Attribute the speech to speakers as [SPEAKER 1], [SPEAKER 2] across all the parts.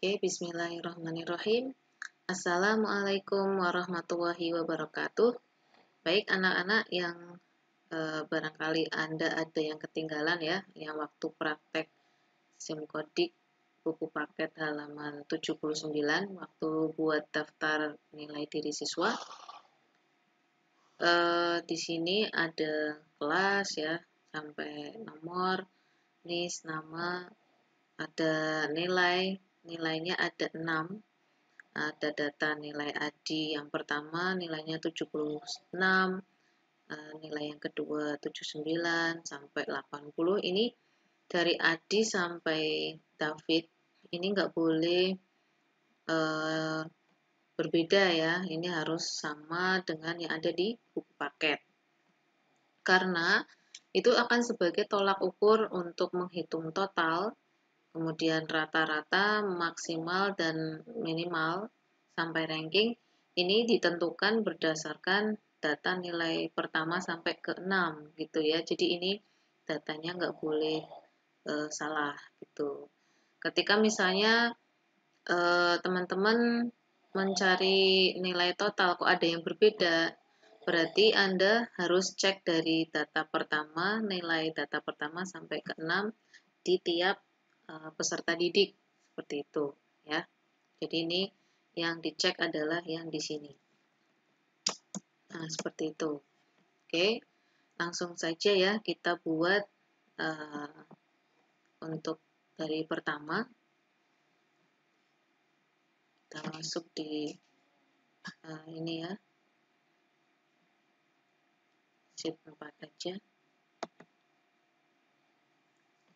[SPEAKER 1] Oke, bismillahirrahmanirrahim. Assalamualaikum warahmatullahi wabarakatuh. Baik anak-anak yang barangkali Anda ada yang ketinggalan ya, yang waktu praktek SIMKODIK buku paket halaman 79 waktu buat daftar nilai diri siswa. Di sini ada kelas ya, sampai nomor, NIS, nama, ada nilainya ada 6, ada data nilai ADI yang pertama nilainya 76, nilai yang kedua 79 sampai 80. Ini dari ADI sampai David ini nggak boleh berbeda ya, ini harus sama dengan yang ada di buku paket, karena itu akan sebagai tolak ukur untuk menghitung total, kemudian rata-rata, maksimal, dan minimal sampai ranking. Ini ditentukan berdasarkan data nilai pertama sampai ke 6 gitu ya. Jadi ini datanya nggak boleh salah gitu. Ketika misalnya teman-teman mencari nilai total kok ada yang berbeda, berarti Anda harus cek dari data pertama, nilai data pertama sampai ke 6 di tiap peserta didik, seperti itu ya. Jadi ini yang dicek adalah yang di sini. Nah, seperti itu. Oke, langsung saja ya kita buat untuk dari pertama. Kita masuk di ini ya, sheet 4 aja.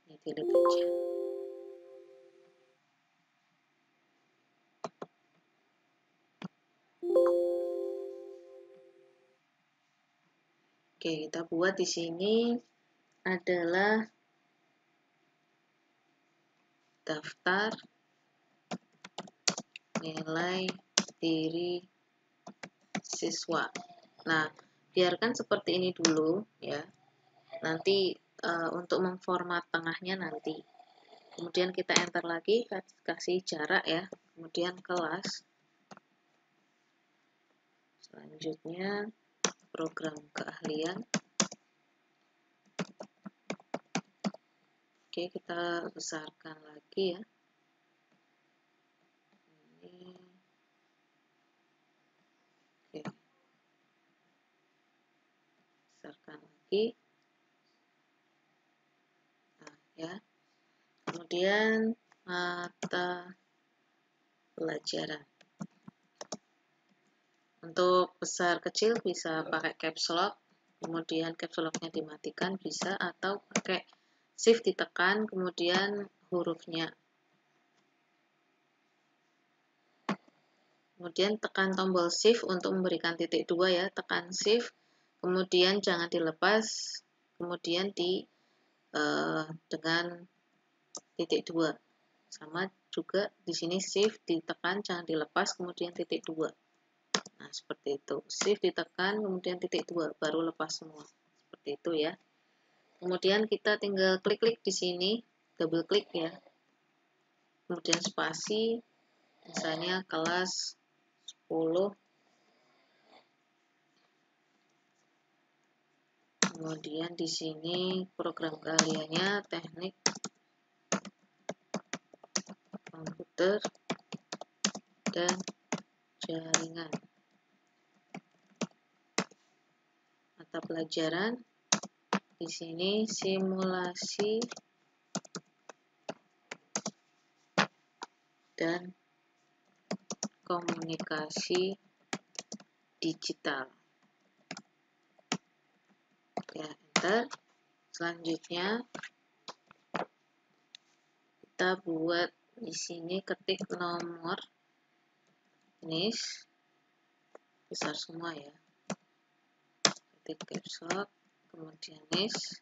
[SPEAKER 1] Ini delete aja. Oke, kita buat di sini adalah daftar nilai diri siswa. Nah, biarkan seperti ini dulu ya. Nanti untuk memformat tengahnya nanti. Kemudian kita enter lagi, kasih jarak ya. Kemudian kelas. Selanjutnya program keahlian. Oke, kita besarkan lagi ya. Ini. Oke. Besarkan lagi. Nah, ya. Kemudian mata pelajaran. Untuk besar kecil bisa pakai caps lock, kemudian caps lock-nya dimatikan bisa, atau pakai shift ditekan, kemudian hurufnya. Kemudian tekan tombol shift untuk memberikan titik 2 ya, tekan shift, kemudian jangan dilepas, kemudian dengan titik 2. Sama juga di sini shift ditekan, jangan dilepas, kemudian titik 2. Nah, seperti itu. Shift ditekan, kemudian titik 2, baru lepas semua. Seperti itu ya. Kemudian kita tinggal klik-klik di sini, double klik ya. Kemudian spasi, misalnya kelas 10. Kemudian di sini program keahliannya teknik komputer dan jaringan. Mata pelajaran di sini simulasi dan komunikasi digital. Ya, enter. Selanjutnya kita buat di sini, ketik nomor NIS besar semua ya. Ketik caps lock, kemudian NIS,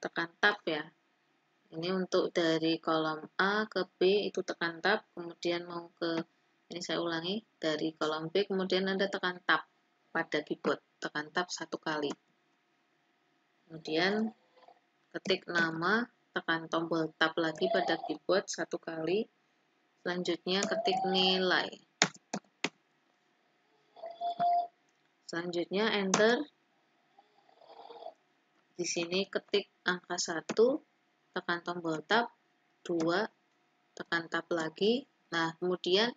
[SPEAKER 1] tekan tab ya. Ini untuk dari kolom A ke B itu tekan tab, kemudian mau ke, ini saya ulangi, dari kolom B kemudian Anda tekan tab pada keyboard, tekan tab 1 kali. Kemudian ketik nama, tekan tombol tab lagi pada keyboard 1 kali. Selanjutnya ketik nilai. Selanjutnya enter. Di sini ketik angka 1, tekan tombol tab, 2, tekan tab lagi. Nah, kemudian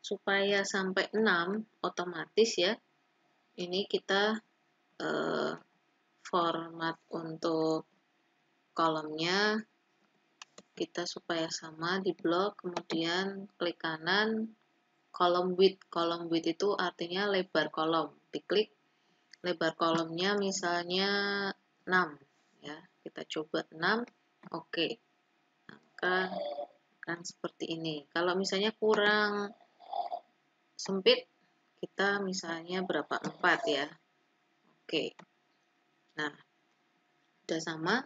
[SPEAKER 1] supaya sampai 6 otomatis ya. Ini kita format untuk kolomnya kita supaya sama di blok, kemudian klik kanan kolom width itu artinya lebar kolom, diklik lebar kolomnya misalnya 6 ya, kita coba 6. Oke, maka akan seperti ini. Kalau misalnya kurang sempit, kita misalnya berapa, 4 ya. Oke, nah udah sama,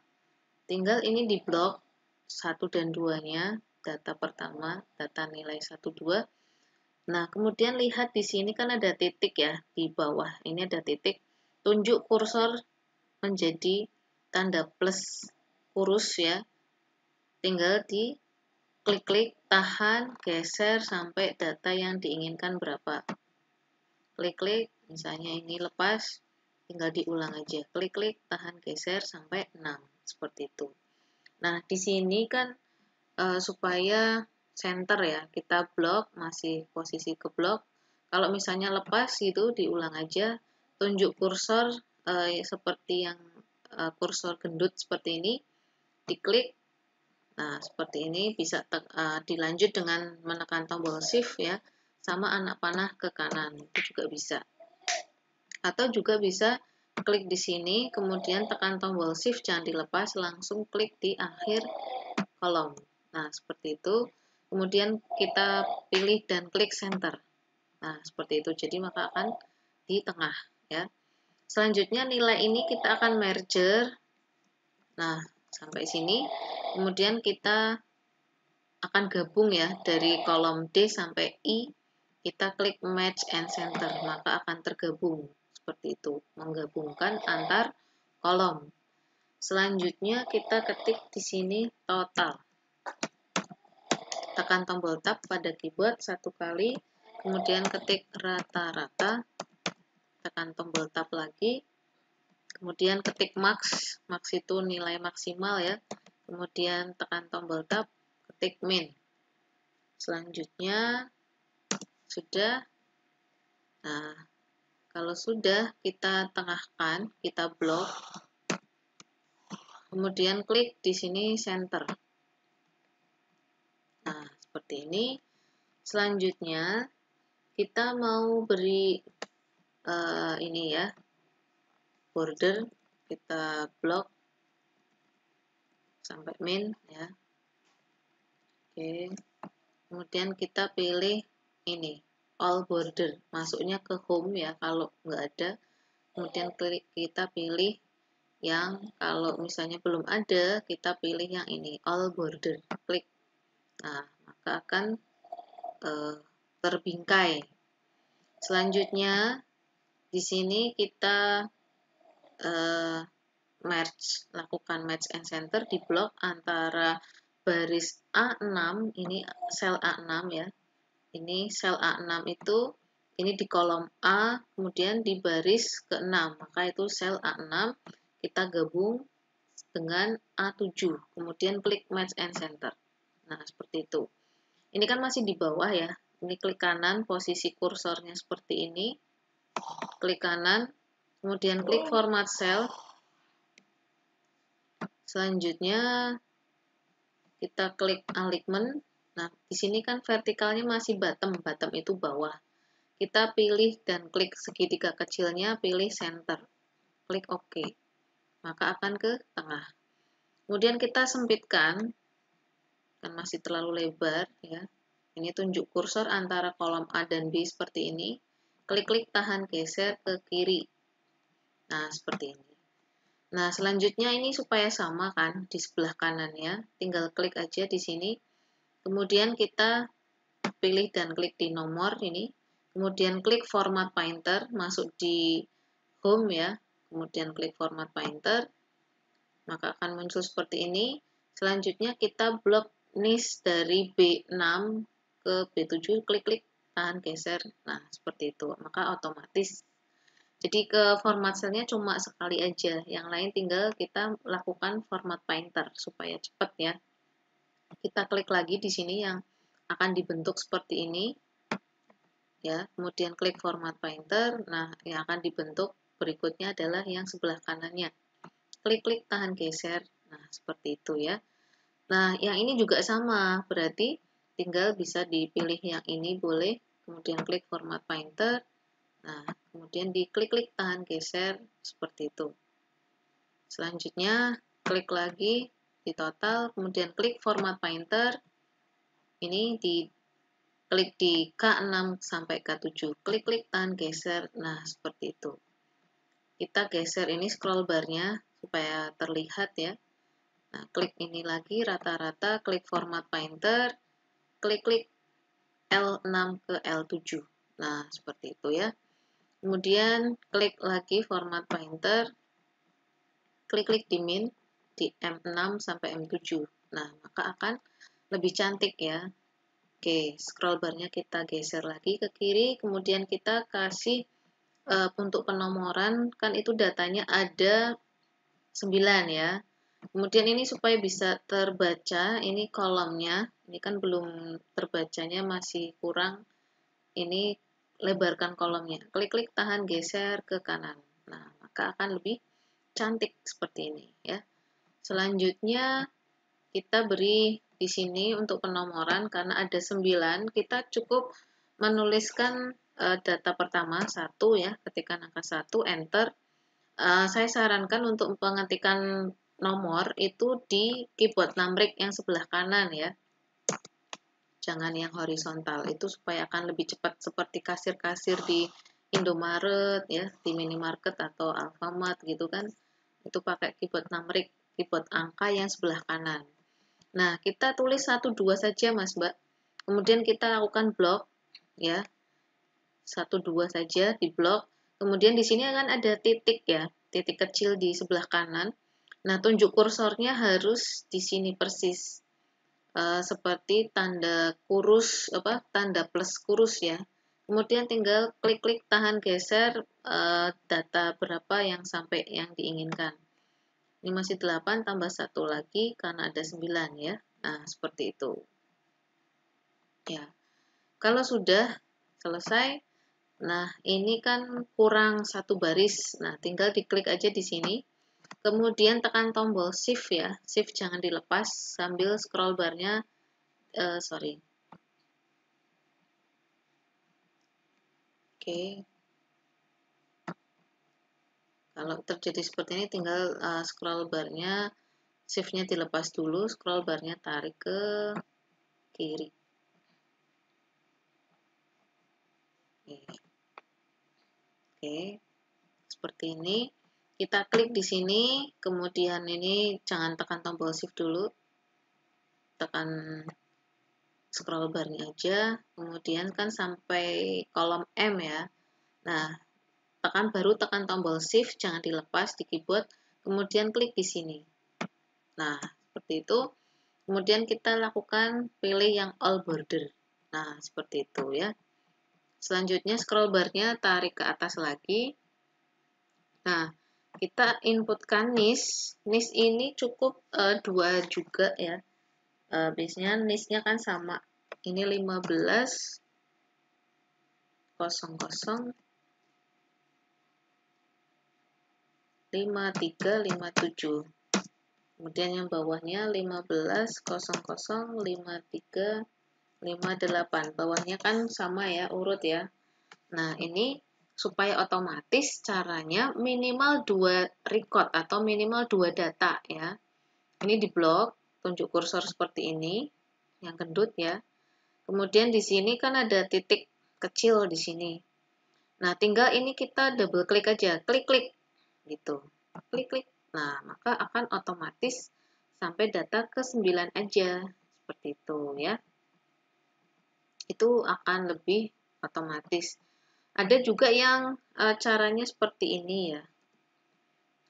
[SPEAKER 1] tinggal ini di blok 1 dan 2 nya, data pertama, data nilai 1, 2. Nah, kemudian lihat di sini kan ada titik ya, di bawah ini ada titik, tunjuk kursor menjadi tanda plus kurus ya, tinggal di klik-klik, tahan, geser sampai data yang diinginkan berapa. Klik-klik, misalnya ini lepas, tinggal diulang aja, klik-klik, tahan, geser sampai 6, seperti itu. Nah, di sini kan supaya center ya, kita blok, masih posisi ke blok. Kalau misalnya lepas gitu, diulang aja, tunjuk kursor seperti yang kursor gendut seperti ini, diklik. Nah, seperti ini bisa dilanjut dengan menekan tombol shift ya, sama anak panah ke kanan, itu juga bisa. Atau juga bisa klik di sini, kemudian tekan tombol shift, jangan dilepas, langsung klik di akhir kolom. Nah, seperti itu. Kemudian kita pilih dan klik center. Nah, seperti itu. Jadi maka akan di tengah ya. Selanjutnya nilai ini kita akan merger. Nah, sampai sini. Kemudian kita akan gabung ya dari kolom D sampai I. Kita klik match and center, maka akan tergabung seperti itu, menggabungkan antar kolom. Selanjutnya kita ketik di sini total. Tekan tombol tab pada keyboard 1 kali, kemudian ketik rata-rata, tekan tombol tab lagi, kemudian ketik max, max itu nilai maksimal ya, kemudian tekan tombol tab, ketik min. Selanjutnya sudah. Nah, kalau sudah kita tengahkan, kita blok, kemudian klik di sini center. Nah, seperti ini. Selanjutnya kita mau beri ini ya, border, kita blok sampai min ya. Oke, kemudian kita pilih ini all border, masuknya ke home ya kalau nggak ada. Kemudian kita pilih yang kalau misalnya belum ada, kita pilih yang ini all border, klik. Nah, maka akan terbingkai. Selanjutnya di sini kita merge, lakukan match and center di blok antara baris A6, ini sel A6 ya. Ini sel A6 itu ini di kolom A, kemudian di baris ke-6, maka itu sel A6 kita gabung dengan A7, kemudian klik match and center. Nah, seperti itu. Ini kan masih di bawah ya. Ini klik kanan, posisi kursornya seperti ini. Klik kanan, kemudian klik format cell. Selanjutnya kita klik alignment. Nah, di sini kan vertikalnya masih bottom, bottom itu bawah. Kita pilih dan klik segitiga kecilnya, pilih center. Klik OK. Maka akan ke tengah. Kemudian kita sempitkan, kan masih terlalu lebar ya. Ini tunjuk kursor antara kolom A dan B seperti ini. Klik-klik tahan geser ke kiri. Nah, seperti ini. Nah, selanjutnya ini supaya sama kan di sebelah kanannya, tinggal klik aja di sini. Kemudian kita pilih dan klik di nomor ini. Kemudian klik format pointer, masuk di home ya. Kemudian klik format pointer. Maka akan muncul seperti ini. Selanjutnya kita blok niche dari B6 ke B7, klik-klik tahan geser. Nah, seperti itu. Maka otomatis. Jadi ke format selnya cuma sekali aja. Yang lain tinggal kita lakukan format painter supaya cepat ya. Kita klik lagi di sini yang akan dibentuk seperti ini. Ya, kemudian klik format painter. Nah, yang akan dibentuk berikutnya adalah yang sebelah kanannya. Klik-klik tahan geser. Nah, seperti itu ya. Nah, yang ini juga sama, berarti tinggal bisa dipilih yang ini boleh, kemudian klik format painter, nah, kemudian diklik-klik tahan geser, seperti itu. Selanjutnya, klik lagi di total, kemudian klik format painter, ini klik di K6 sampai K7, klik-klik tahan geser, nah, seperti itu. Kita geser ini scroll barnya supaya terlihat ya. Nah, klik ini lagi rata-rata, klik format painter, klik-klik L6 ke L7. Nah, seperti itu ya. Kemudian klik lagi format painter, klik-klik di min di M6 sampai M7. Nah, maka akan lebih cantik ya. Oke, scroll barnya kita geser lagi ke kiri, kemudian kita kasih untuk penomoran, kan itu datanya ada 9 ya. Kemudian ini supaya bisa terbaca, ini kolomnya, ini kan belum terbacanya masih kurang, ini lebarkan kolomnya. Klik-klik tahan geser ke kanan. Nah, maka akan lebih cantik seperti ini ya. Selanjutnya kita beri di sini untuk penomoran karena ada 9, kita cukup menuliskan data pertama 1 ya, ketikkan angka 1, enter. Saya sarankan untuk mengetikkan nomor itu di keyboard numeric yang sebelah kanan ya. Jangan yang horizontal, itu supaya akan lebih cepat seperti kasir-kasir di Indomaret ya, di minimarket atau Alfamart gitu kan. Itu pakai keyboard numeric, keyboard angka yang sebelah kanan. Nah, kita tulis 1 2 saja Mas Mbak. Kemudian kita lakukan blok ya. 1 2 saja di blok. Kemudian di sini akan ada titik ya, titik kecil di sebelah kanan. Nah, tunjuk kursornya harus di sini persis, seperti tanda kurus, tanda plus kurus ya. Kemudian tinggal klik-klik tahan geser data berapa yang sampai yang diinginkan. Ini masih 8 tambah 1 lagi karena ada 9 ya. Nah, seperti itu. Ya. Kalau sudah selesai, nah, ini kan kurang 1 baris. Nah, tinggal diklik aja di sini. Kemudian tekan tombol shift ya. Shift jangan dilepas sambil scroll barnya, sorry. Oke. Kalau terjadi seperti ini tinggal scroll barnya, shift-nya dilepas dulu, scroll barnya tarik ke kiri. Oke. Seperti ini. Kita klik di sini, kemudian ini jangan tekan tombol shift dulu, tekan scroll barnya aja, kemudian kan sampai kolom M ya. Nah, baru tekan tombol shift, jangan dilepas di keyboard, kemudian klik di sini. Nah, seperti itu. Kemudian kita lakukan pilih yang all border. Nah, seperti itu ya. Selanjutnya scroll barnya tarik ke atas lagi. Nah, kita inputkan nis. Nis ini cukup 2 juga ya. Biasanya nisnya kan sama. Ini 15 00 5357. Kemudian yang bawahnya 15 00 5358. Bawahnya kan sama ya, urut ya. Nah, ini supaya otomatis caranya minimal 2 record atau minimal 2 data ya. Ini di blok, tunjuk kursor seperti ini, yang gendut ya. Kemudian di sini kan ada titik kecil di sini. Nah, tinggal ini kita double klik aja, klik-klik gitu. Klik-klik. Nah, maka akan otomatis sampai data ke 9 aja. Seperti itu ya. Itu akan lebih otomatis. Ada juga yang caranya seperti ini ya.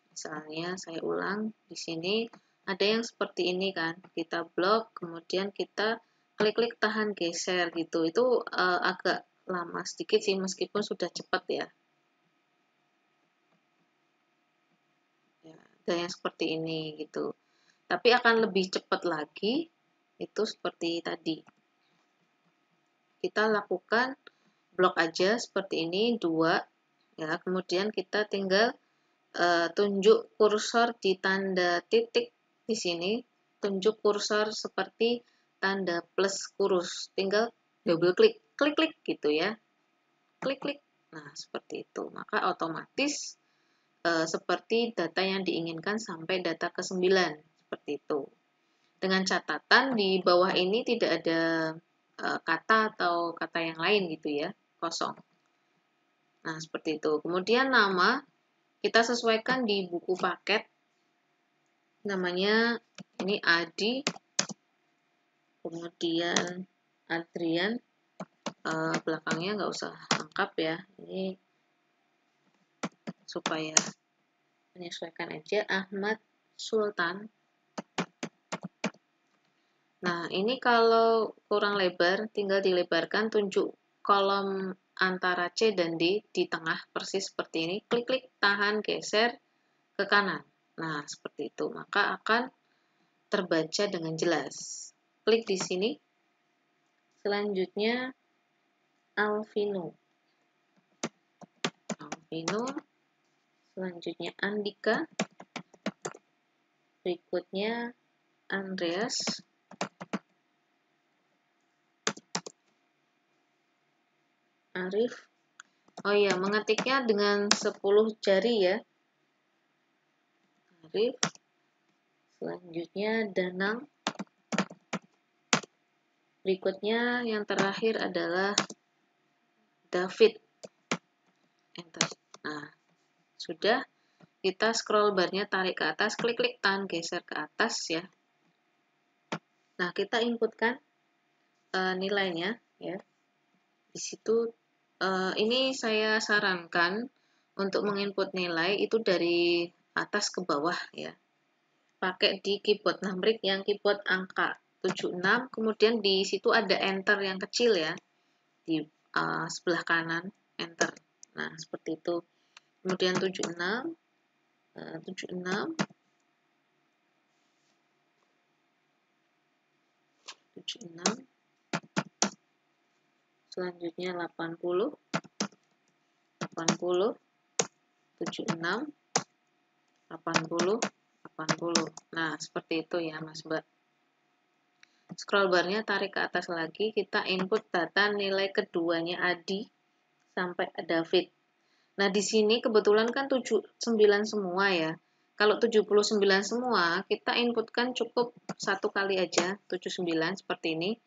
[SPEAKER 1] Misalnya saya ulang di sini ada yang seperti ini kan. Kita blok, kemudian kita klik-klik tahan geser gitu. Itu agak lama sedikit sih meskipun sudah cepat ya. Ya, ada yang seperti ini gitu. Tapi akan lebih cepat lagi itu seperti tadi. Kita lakukan blok aja seperti ini 2 ya. Kemudian kita tinggal tunjuk kursor di tanda titik di sini, tunjuk kursor seperti tanda plus kurus, tinggal double klik, klik-klik gitu ya, klik-klik. Nah, seperti itu. Maka otomatis seperti data yang diinginkan sampai data ke-9, seperti itu. Dengan catatan di bawah ini tidak ada kata atau kata yang lain gitu ya, kosong. Nah, seperti itu. Kemudian nama kita sesuaikan di buku paket. Namanya ini Adi, kemudian Adrian, belakangnya nggak usah lengkap ya, ini supaya menyesuaikan aja. Ahmad Sultan. Nah, ini kalau kurang lebar, tinggal dilebarkan, tunjuk kolom antara C dan D di tengah, persis seperti ini. Klik-klik, tahan, geser ke kanan. Nah, seperti itu. Maka akan terbaca dengan jelas. Klik di sini. Selanjutnya, Alvino. Selanjutnya Andika. Berikutnya Andreas. Arif. Oh iya, mengetiknya dengan 10 jari ya. Arif. Selanjutnya Danang. Berikutnya yang terakhir adalah David. Enter. Nah, sudah. Kita scroll barnya tarik ke atas, klik-klik tahan geser ke atas ya. Nah, kita inputkan nilainya ya. Di situ ini saya sarankan untuk menginput nilai itu dari atas ke bawah ya. Pakai di keyboard numbrik yang keyboard angka 76, kemudian di situ ada enter yang kecil ya. Di sebelah kanan enter. Nah, seperti itu. Kemudian 76 selanjutnya 80 76 80 80. Nah, seperti itu ya Mas Mbak. Scroll barnya tarik ke atas lagi, kita input data nilai keduanya Adi sampai David. Nah, di sini kebetulan kan 79 semua ya. Kalau 79 semua, kita inputkan cukup satu kali aja, 79 seperti ini.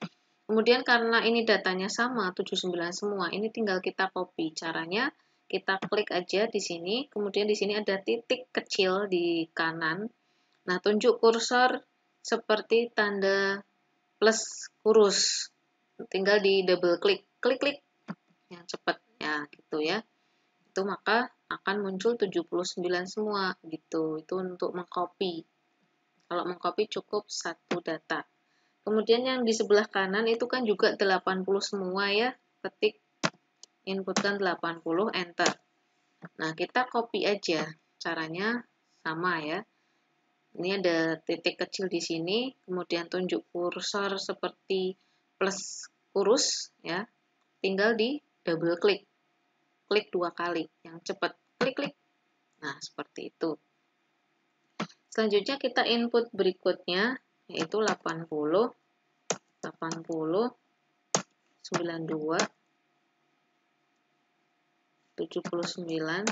[SPEAKER 1] Kemudian karena ini datanya sama, 79 semua, ini tinggal kita copy. Caranya kita klik aja di sini, kemudian di sini ada titik kecil di kanan. Nah, tunjuk kursor seperti tanda plus kurus. Tinggal di double klik, klik-klik yang cepat ya, gitu ya. Itu maka akan muncul 79 semua gitu. Itu untuk mengcopy. Kalau mengcopy cukup satu data. Kemudian yang di sebelah kanan itu kan juga 80 semua ya. Ketik inputkan 80, enter. Nah, kita copy aja. Caranya sama ya. Ini ada titik kecil di sini, kemudian tunjuk kursor seperti plus kurus ya. Tinggal di double klik. Klik 2 kali yang cepat. Klik-klik. Nah, seperti itu. Selanjutnya kita input berikutnya yaitu 80 92 79 80.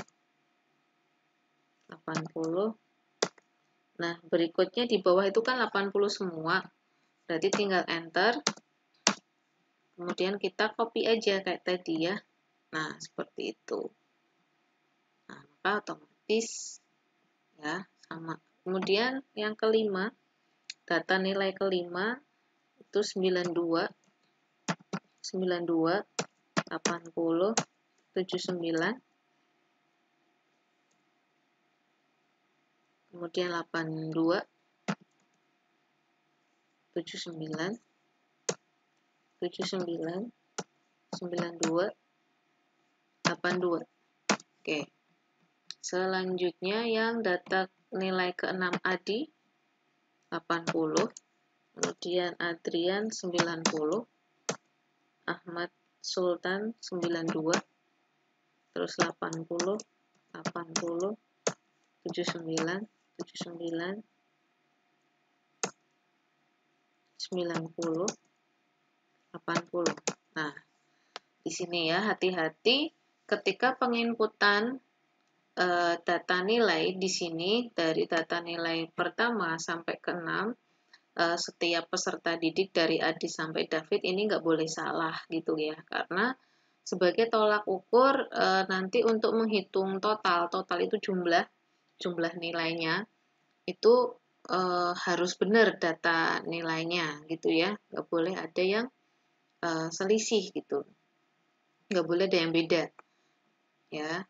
[SPEAKER 1] Nah, berikutnya di bawah itu kan 80 semua. Berarti tinggal enter. Kemudian kita copy aja kayak tadi ya. Nah, seperti itu. Nah, maka otomatis ya sama. Kemudian yang kelima, data nilai kelima itu 92 80 79. Kemudian 82 79. 79, 92, 82. Oke. Selanjutnya yang data nilai ke-6 Adi 80, kemudian Adrian 90, Ahmad Sultan 92, terus 80, 80, 79, 79, 90, 80. Nah, di sini ya hati-hati ketika penginputan data nilai di sini dari data nilai pertama sampai ke-6 setiap peserta didik dari Adi sampai David ini nggak boleh salah gitu ya, karena sebagai tolak ukur nanti untuk menghitung total itu jumlah nilainya itu harus benar data nilainya gitu ya, nggak boleh ada yang selisih gitu, nggak boleh ada yang beda ya.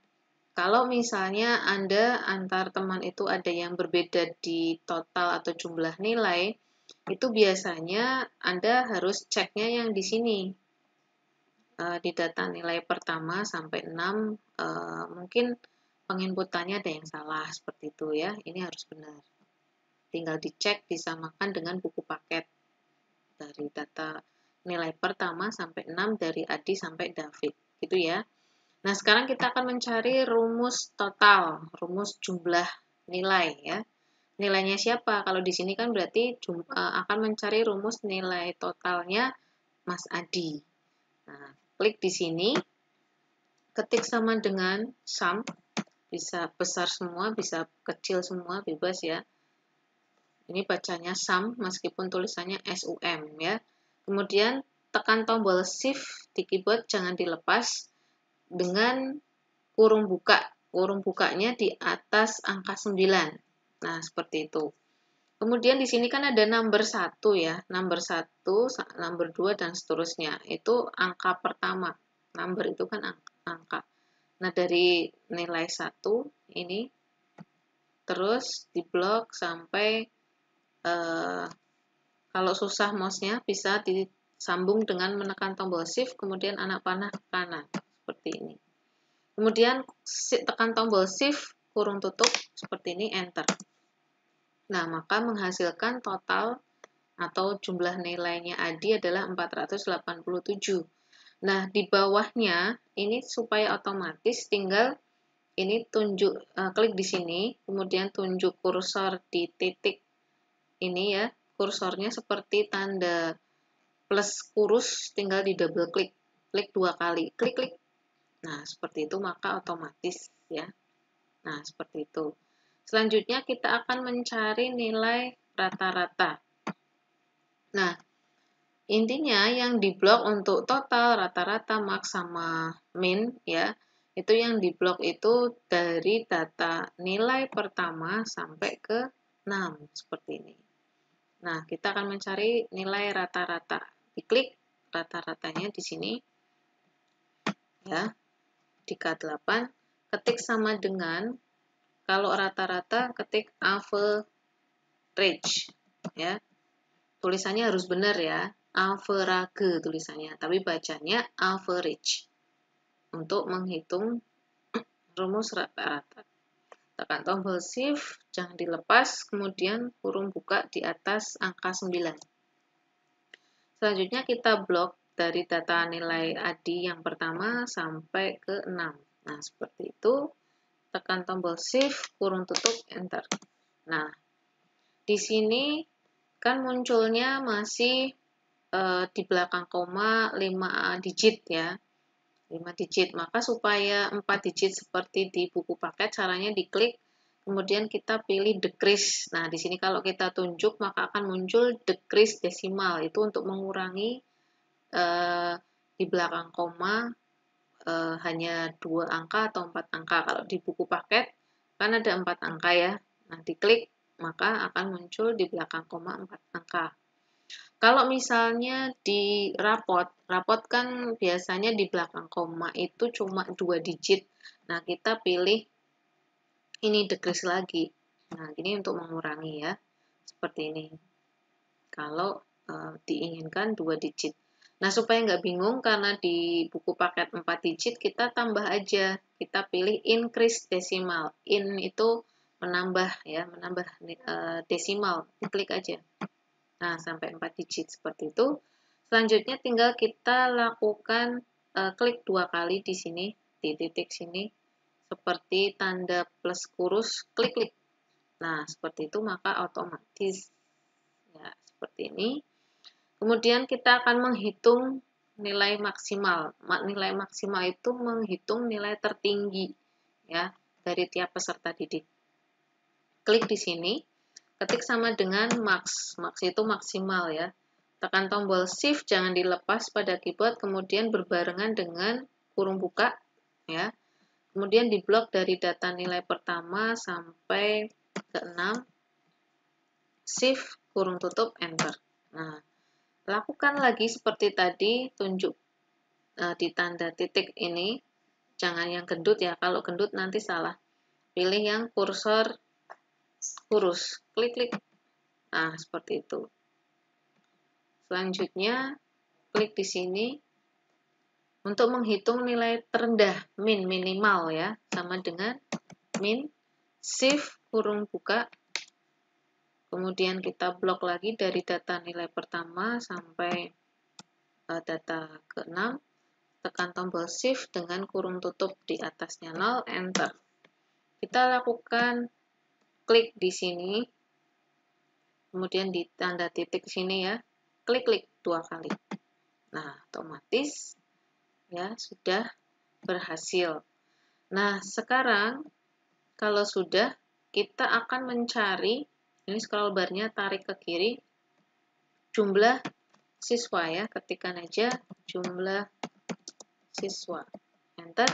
[SPEAKER 1] Kalau misalnya Anda antar teman itu ada yang berbeda di total atau jumlah nilai, itu biasanya Anda harus ceknya yang di sini. Di data nilai pertama sampai 6, mungkin penginputannya ada yang salah seperti itu ya. Ini harus benar. Tinggal dicek disamakan dengan buku paket dari data nilai pertama sampai 6 dari Adi sampai David. Gitu ya. Nah, sekarang kita akan mencari rumus total, rumus jumlah nilai ya. Nilainya siapa? Kalau di sini kan berarti akan mencari rumus nilai totalnya Mas Adi. Nah, klik di sini, ketik sama dengan sum, bisa besar semua, bisa kecil semua, bebas ya. Ini bacanya sum meskipun tulisannya SUM ya. Kemudian tekan tombol shift di keyboard, jangan dilepas, dengan kurung buka. Kurung bukanya di atas angka 9. Nah, seperti itu. Kemudian di sini kan ada number 1 ya. Number 1, number 2 dan seterusnya. Itu angka pertama. Number itu kan angka. Nah, dari nilai 1 ini terus diblok sampai kalau susah mouse-nya bisa disambung dengan menekan tombol shift kemudian anak panah ke kanan seperti ini. Kemudian tekan tombol shift, kurung tutup, seperti ini, enter. Nah, maka menghasilkan total atau jumlah nilainya Adi adalah 487. Nah, di bawahnya, ini supaya otomatis tinggal ini klik di sini, kemudian tunjuk kursor di titik ini ya, kursornya seperti tanda plus kurus, tinggal di double klik, klik 2 kali, klik. Nah, seperti itu maka otomatis ya. Nah, seperti itu. Selanjutnya kita akan mencari nilai rata-rata. Nah, intinya yang diblok untuk total, rata-rata, max sama min ya. Itu yang diblok itu dari data nilai pertama sampai ke 6 seperti ini. Nah, kita akan mencari nilai rata-rata. Diklik rata-ratanya di sini. Ya. Di K8, ketik sama dengan, kalau rata-rata ketik average ya. Tulisannya harus benar ya, average tulisannya, tapi bacanya average untuk menghitung rumus rata-rata. Tekan tombol shift, jangan dilepas, kemudian kurung buka di atas angka 9. Selanjutnya kita blok dari data nilai Adi yang pertama sampai ke 6. Nah, seperti itu. Tekan tombol shift, kurung tutup, enter. Nah, di sini kan munculnya masih di belakang koma 5 digit ya. 5 digit. Maka supaya 4 digit seperti di buku paket, caranya diklik, kemudian kita pilih decrease. Nah, di sini kalau kita tunjuk, maka akan muncul decrease desimal. Itu untuk mengurangi di belakang koma hanya 2 angka atau 4 angka. Kalau di buku paket, kan ada 4 angka ya. Nah, diklik, maka akan muncul di belakang koma 4 angka. Kalau misalnya di rapot kan biasanya di belakang koma itu cuma 2 digit. Nah, kita pilih ini decrease lagi. Nah, ini untuk mengurangi ya. Seperti ini. Kalau diinginkan 2 digit. Nah, supaya nggak bingung karena di buku paket 4 digit kita tambah aja. Kita pilih increase decimal. In itu menambah ya, menambah desimal. Diklik aja. Nah, sampai 4 digit seperti itu. Selanjutnya tinggal kita lakukan klik 2 kali di sini, di titik sini. Seperti tanda plus kurus, klik-klik. Nah, seperti itu maka otomatis ya, seperti ini. Kemudian kita akan menghitung nilai maksimal. Nilai maksimal itu menghitung nilai tertinggi ya dari tiap peserta didik. Klik di sini, ketik sama dengan max. Max itu maksimal ya. Tekan tombol shift, jangan dilepas pada keyboard, kemudian berbarengan dengan kurung buka ya. Kemudian diblok dari data nilai pertama sampai ke 6. Shift kurung tutup enter. Nah, lakukan lagi seperti tadi, tunjuk di tanda titik ini, jangan yang gendut ya, kalau gendut nanti salah. Pilih yang kursor kurus, klik-klik. Nah, seperti itu. Selanjutnya, klik di sini untuk menghitung nilai terendah, minimal ya, sama dengan min, shift kurung buka, kemudian kita blok lagi dari data nilai pertama sampai data ke-6, tekan tombol shift dengan kurung tutup di atasnya 0, enter. Kita lakukan klik di sini, kemudian di tanda titik sini ya, klik-klik 2 kali. Nah, otomatis ya sudah berhasil. Nah, sekarang kalau sudah, kita akan mencari, ini scroll barnya tarik ke kiri, jumlah siswa ya, ketikkan aja jumlah siswa, enter.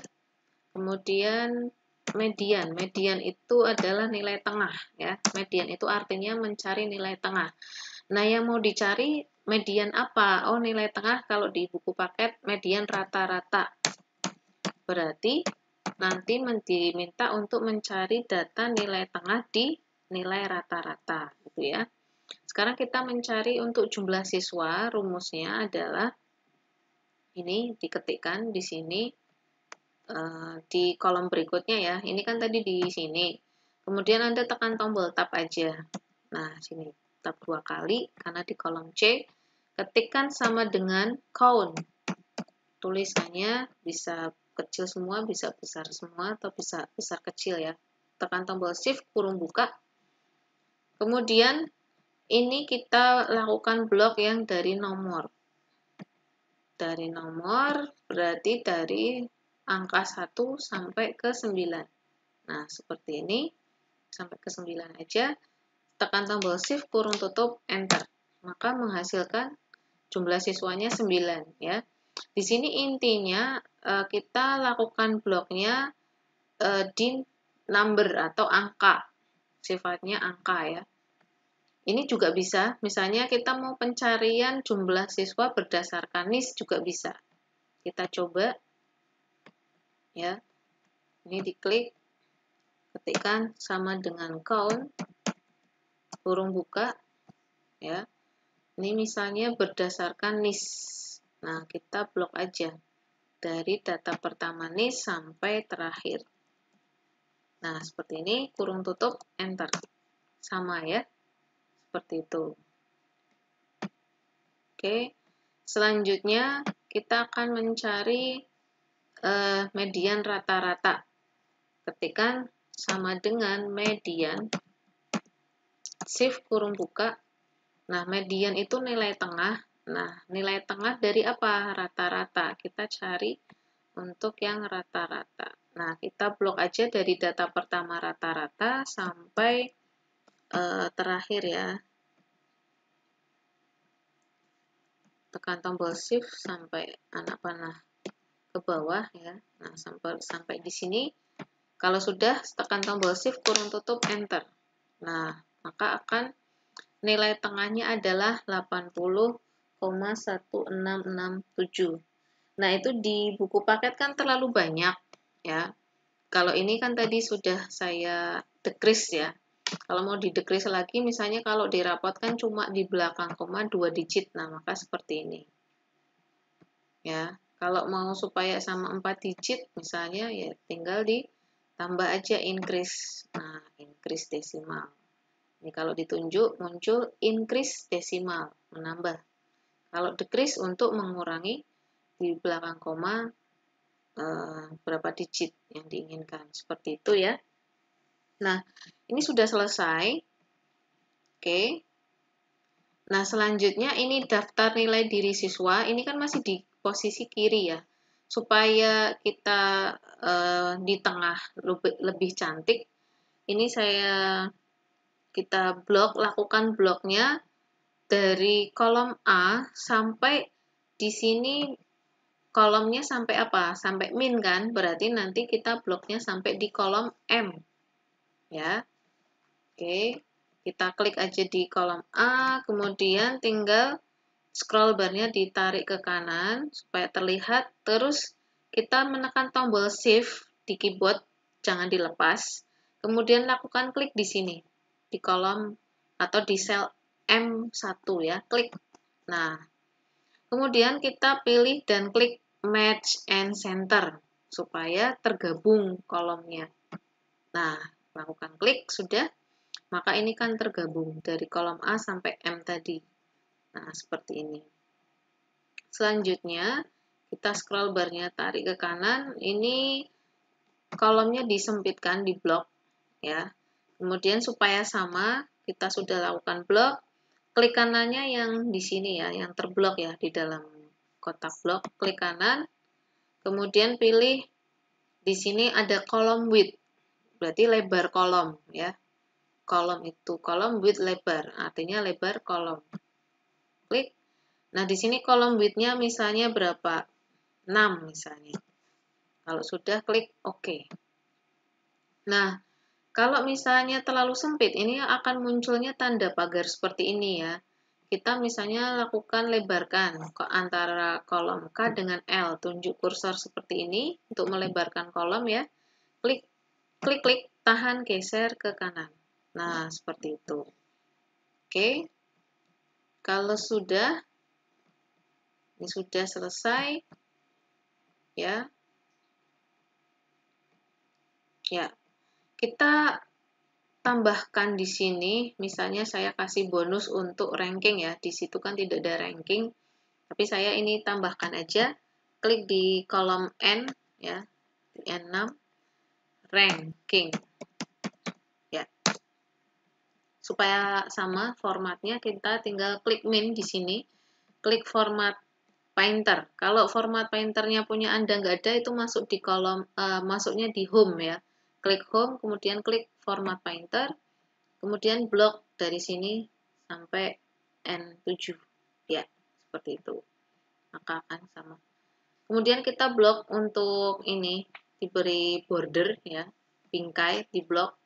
[SPEAKER 1] Kemudian median, median itu adalah nilai tengah ya, median itu artinya mencari nilai tengah. Nah, yang mau dicari median apa? Oh, nilai tengah kalau di buku paket median rata-rata. Berarti nanti diminta untuk mencari data nilai tengah di nilai rata-rata gitu ya. Sekarang kita mencari untuk jumlah siswa, rumusnya adalah ini diketikkan di sini di kolom berikutnya ya. Ini kan tadi di sini. Kemudian Anda tekan tombol tab aja. Nah, sini tab 2 kali karena di kolom C. Ketikkan sama dengan count. Tulisannya bisa kecil semua, bisa besar semua, atau bisa besar kecil ya. Tekan tombol shift, kurung buka. Kemudian ini kita lakukan blok yang dari nomor. Dari nomor berarti dari angka 1 sampai ke 9. Nah, seperti ini. Sampai ke 9 aja. Tekan tombol shift, kurung tutup, enter. Maka menghasilkan jumlah siswanya 9 ya. Di sini intinya kita lakukan bloknya di number atau angka. Sifatnya angka ya. Ini juga bisa, misalnya kita mau pencarian jumlah siswa berdasarkan NIS juga bisa. Kita coba ya. Ini diklik, ketikkan sama dengan count, kurung buka ya. Ini misalnya berdasarkan NIS. Nah, kita blok aja dari data pertama NIS sampai terakhir. Nah, seperti ini, kurung tutup, enter. Sama ya, seperti itu. Oke, selanjutnya kita akan mencari median rata-rata. Ketikkan sama dengan median, shift kurung buka. Nah, median itu nilai tengah. Nah, nilai tengah dari apa? Rata-rata. Kita cari untuk yang rata-rata. Nah, kita blok aja dari data pertama rata-rata sampai terakhir ya. Tekan tombol shift sampai anak panah ke bawah ya. Nah, sampai di sini. Kalau sudah, tekan tombol shift, kurung tutup, enter. Nah, maka akan nilai tengahnya adalah 80,1667. Nah, itu di buku paket kan terlalu banyak ya. Kalau ini kan tadi sudah saya decrease ya. Kalau mau di decrease lagi, misalnya kalau di rapot kan cuma di belakang koma 2 digit. Nah, maka seperti ini. ya. Kalau mau supaya sama 4 digit misalnya ya tinggal ditambah aja increase. Nah, increase desimal. Ini kalau ditunjuk muncul increase desimal, menambah. Kalau decrease untuk mengurangi di belakang koma berapa digit yang diinginkan. Seperti itu ya. Nah, ini sudah selesai. Oke. Nah, selanjutnya ini daftar nilai diri siswa. Ini kan masih di posisi kiri ya. Supaya kita di tengah lebih cantik, ini kita lakukan bloknya dari kolom A sampai di sini kolomnya sampai apa? Sampai min kan? Berarti nanti kita bloknya sampai di kolom M. Ya. Oke. Kita klik aja di kolom A, kemudian tinggal scroll barnya ditarik ke kanan supaya terlihat. Terus kita menekan tombol Shift di keyboard, jangan dilepas. Kemudian lakukan klik di sini, di kolom atau di sel M1 ya, klik. Nah, kemudian kita pilih dan klik Match and Center supaya tergabung kolomnya. Nah, lakukan klik, sudah. Maka ini kan tergabung dari kolom A sampai M tadi. Nah, seperti ini. Selanjutnya, kita scroll barnya tarik ke kanan. Ini kolomnya disempitkan di blok. Ya. Kemudian supaya sama, kita sudah lakukan blok. Klik kanannya yang di sini ya, yang terblok ya, di dalam kotak blok. Klik kanan. Kemudian pilih di sini ada kolom width. Berarti lebar kolom ya. Kolom itu kolom width lebar, artinya lebar kolom. Klik. Nah, di sini kolom width-nya misalnya berapa? 6 misalnya. Kalau sudah, klik OK. Nah, kalau misalnya terlalu sempit, ini akan munculnya tanda pagar seperti ini ya. Kita misalnya lakukan lebarkan ke antara kolom K dengan L. Tunjuk kursor seperti ini untuk melebarkan kolom ya. Klik, klik, klik, tahan, geser ke kanan. Nah, seperti itu. Oke. Kalau sudah, ini sudah selesai. Ya. Ya. Kita tambahkan di sini, misalnya saya kasih bonus untuk ranking ya. Di situ kan tidak ada ranking, tapi saya ini tambahkan aja. Klik di kolom N ya. Di N6 ranking. Ya. Supaya sama formatnya, kita tinggal klik min di sini. Klik format painter. Kalau format painternya punya Anda nggak ada, itu masuk di kolom masuknya di home ya. Klik home, kemudian klik format painter, kemudian blok dari sini sampai N7 ya, seperti itu. Maka akan sama. Kemudian kita blok untuk ini diberi border ya, bingkai di blok.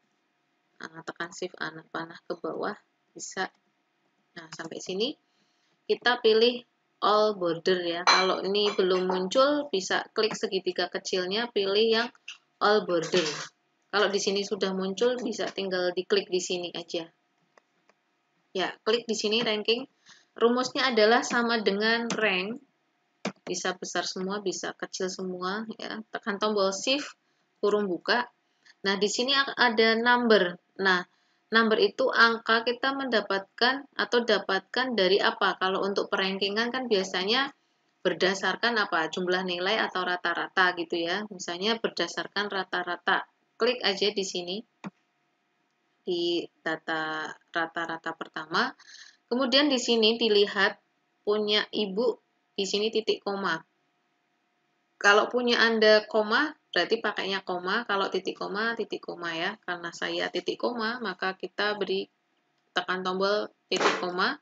[SPEAKER 1] Tekan shift anak panah ke bawah bisa. Nah, sampai sini kita pilih all border ya. Kalau ini belum muncul, bisa klik segitiga kecilnya, pilih yang all border. Kalau di sini sudah muncul, bisa tinggal diklik di sini aja. Ya, klik di sini ranking. Rumusnya adalah sama dengan rank. Bisa besar semua, bisa kecil semua ya. Tekan tombol shift kurung buka. Nah, di sini ada number. Nah, number itu angka kita mendapatkan atau dapatkan dari apa? Kalau untuk perankingan kan biasanya berdasarkan apa? Jumlah nilai atau rata-rata gitu ya. Misalnya berdasarkan rata-rata. Klik aja di sini di data rata-rata pertama. Kemudian di sini dilihat punya ibu di sini titik koma. Kalau punya Anda koma, berarti pakainya koma. Kalau titik koma ya. Karena saya titik koma, maka kita beri tekan tombol titik koma.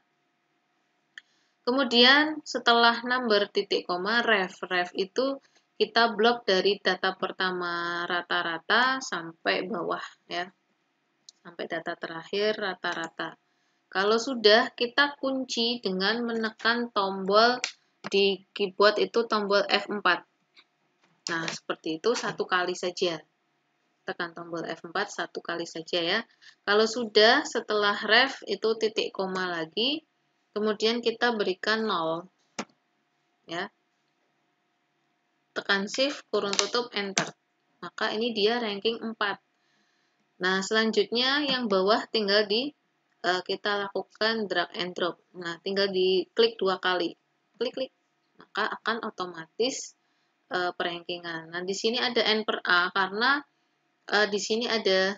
[SPEAKER 1] Kemudian setelah number titik koma, ref itu kita blok dari data pertama rata-rata sampai bawah ya. Sampai data terakhir rata-rata. Kalau sudah, kita kunci dengan menekan tombol di keyboard itu tombol F4. Nah, seperti itu satu kali saja. Tekan tombol F4 satu kali saja ya. Kalau sudah, setelah ref itu titik koma lagi, kemudian kita berikan 0. Ya. tekan shift, kurung tutup, enter. Maka ini dia ranking 4. Nah, selanjutnya yang bawah tinggal kita lakukan drag and drop. Nah, tinggal diklik 2 kali. Klik-klik. Maka akan otomatis perankingan. Nah, di sini ada N per A karena di sini ada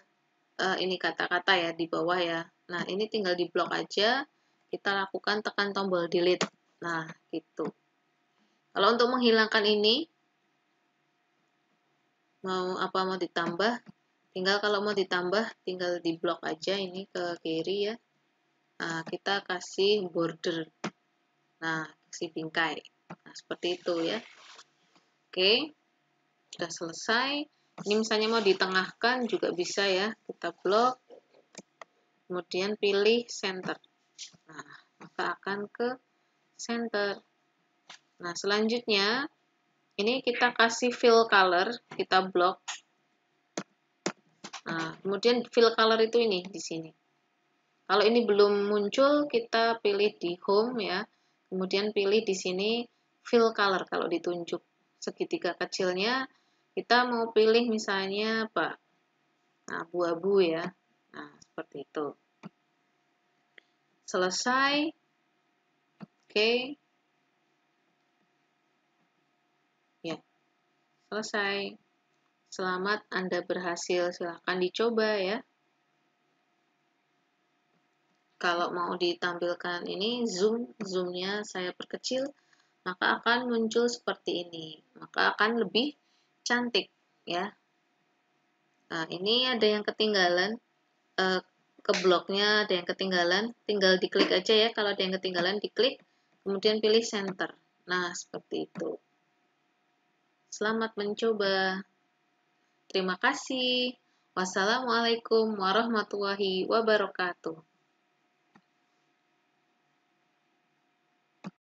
[SPEAKER 1] ini kata-kata ya di bawah ya. Nah, ini tinggal diblok aja. Kita lakukan tekan tombol delete. Nah, gitu. Kalau untuk menghilangkan ini, mau ditambah, kalau mau ditambah, tinggal diblok aja ini ke kiri ya. Nah, kita kasih border. Nah, kasih bingkai. Nah, seperti itu ya. Oke, sudah selesai. Ini misalnya mau ditengahkan juga bisa ya. Kita blok, kemudian pilih center. Nah, maka akan ke center. Nah, selanjutnya ini kita kasih fill color, kita blok. Nah, kemudian fill color itu ini di sini. Kalau ini belum muncul, kita pilih di home ya. Kemudian pilih di sini fill color kalau ditunjuk segitiga kecilnya. Kita mau pilih misalnya apa? Nah, abu-abu ya. Nah, seperti itu. Selesai. Oke. Ya, selesai. Selamat, Anda berhasil. Silahkan dicoba ya. Kalau mau ditampilkan ini zoomnya saya perkecil, maka akan muncul seperti ini. Maka akan lebih cantik ya. Nah, ini ada yang ketinggalan. Ke bloknya ada yang ketinggalan, tinggal diklik aja ya. Kalau ada yang ketinggalan, diklik, kemudian pilih center. Nah, seperti itu. Selamat mencoba. Terima kasih. Wassalamualaikum warahmatullahi wabarakatuh.